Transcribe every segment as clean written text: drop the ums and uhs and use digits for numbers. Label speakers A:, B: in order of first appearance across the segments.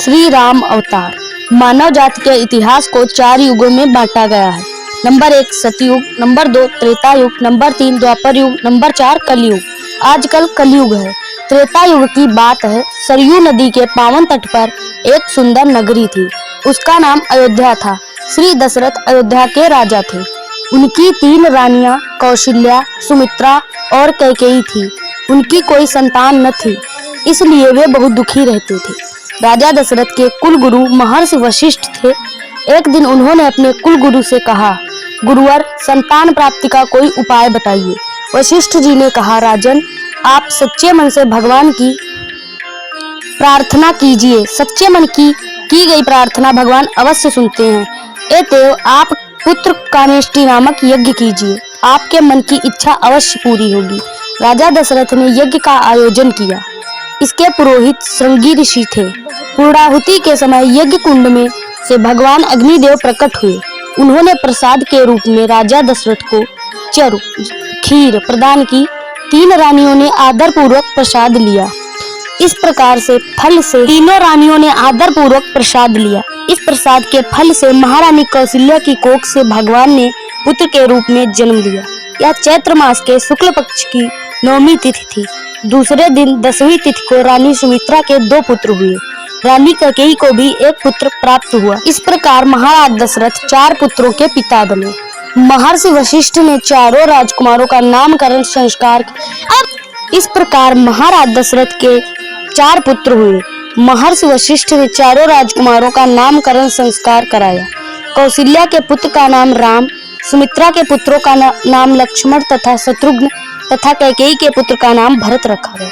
A: श्री राम अवतार। मानव जाति के इतिहास को 4 युगों में बांटा गया है। नंबर 1 सतयुग, नंबर 2 त्रेता युग, नंबर 3 द्वापर युग, नंबर 4 कलयुग। आजकल कलयुग है। त्रेता युग की बात है। सरयू नदी के पावन तट पर एक सुंदर नगरी थी। उसका नाम अयोध्या था। श्री दशरथ अयोध्या के राजा थे। उनकी 3 रानियां कौशल्या, सुमित्रा और कैकेयी थी। उनकी कोई संतान न थी, इसलिए वे बहुत दुखी रहते थे। राजा दशरथ के कुल गुरु महर्षि वशिष्ठ थे। एक दिन उन्होंने अपने कुल गुरु से कहा, गुरुवर, संतान प्राप्ति का कोई उपाय बताइए। वशिष्ठ जी ने कहा, राजन, आप सच्चे मन से भगवान की प्रार्थना कीजिए। सच्चे मन की गई प्रार्थना भगवान अवश्य सुनते हैं। अतएव आप पुत्र कामेष्टि नामक यज्ञ कीजिए। आपके मन की इच्छा अवश्य पूरी होगी। राजा दशरथ ने यज्ञ का आयोजन किया। इसके पुरोहित श्रृंगी ऋषि थे। पूर्णाहुति के समय यज्ञ कुंड में से भगवान अग्निदेव प्रकट हुए। उन्होंने प्रसाद के रूप में राजा दशरथ को चरु खीर प्रदान की। 3 रानियों ने आदर पूर्वक प्रसाद लिया। इस प्रकार से फल से तीनों रानियों ने आदर पूर्वक प्रसाद लिया। इस प्रसाद के फल से महारानी कौशल्या की कोख से भगवान ने पुत्र के रूप में जन्म लिया। यह चैत्र मास के शुक्ल पक्ष की 9वीं तिथि थी। दूसरे दिन 10वीं तिथि को रानी सुमित्रा के 2 पुत्र हुए। रानी कैकेयी को भी एक पुत्र प्राप्त हुआ। इस प्रकार महाराज दशरथ 4 पुत्रों के पिता बने। महर्षि वशिष्ठ ने चारों राजकुमारों का नामकरण संस्कार इस प्रकार महाराज दशरथ के 4 पुत्र हुए। महर्षि वशिष्ठ ने चारों राजकुमारों का नामकरण संस्कार कराया। कौशल्या के पुत्र का नाम राम, सुमित्रा के पुत्रों का नाम लक्ष्मण तथा शत्रुघ्न तथा कैकेयी के पुत्र का नाम भरत रखा गया।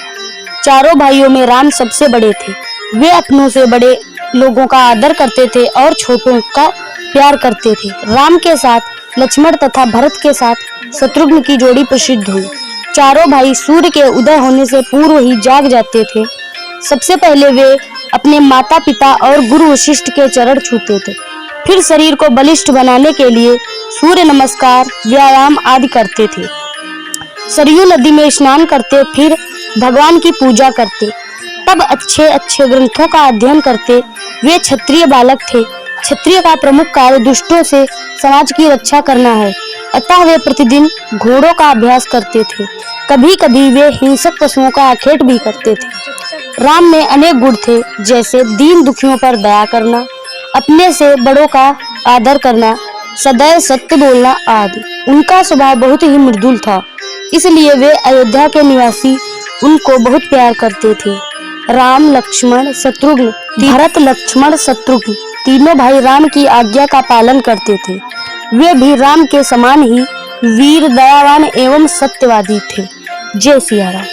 A: चारों भाइयों में राम सबसे बड़े थे। वे अपनों से बड़े लोगों का आदर करते थे और छोटों का प्यार करते थे। राम के साथ लक्ष्मण तथा भरत के साथ शत्रुघ्न की जोड़ी प्रसिद्ध हुई। चारों भाई सूर्य के उदय होने से पूर्व ही जाग जाते थे। सबसे पहले वे अपने माता पिता और गुरु वशिष्ठ के चरण छूते थे। फिर शरीर को बलिष्ठ बनाने के लिए सूर्य नमस्कार, व्यायाम आदि करते थे। सरयू नदी में स्नान करते, फिर भगवान की पूजा करते। तब अच्छे ग्रंथों का अध्ययन करते। वे क्षत्रिय बालक थे। क्षत्रिय का प्रमुख कार्य दुष्टों से समाज की रक्षा करना है। अतः वे प्रतिदिन घोड़ों का अभ्यास करते थे। कभी कभी वे हिंसक पशुओं का आखेट भी करते थे। राम में अनेक गुण थे, जैसे दीन दुखियों पर दया करना, अपने से बड़ों का आदर करना, सदैव सत्य बोलना आदि। उनका स्वभाव बहुत ही मृदुल था, इसलिए वे अयोध्या के निवासी उनको बहुत प्यार करते थे। राम, लक्ष्मण, शत्रुघ्न, भरत, लक्ष्मण, शत्रुघ्न तीनों भाई राम की आज्ञा का पालन करते थे। वे भी राम के समान ही वीर, दयावान एवं सत्यवादी थे। जय सिया राम।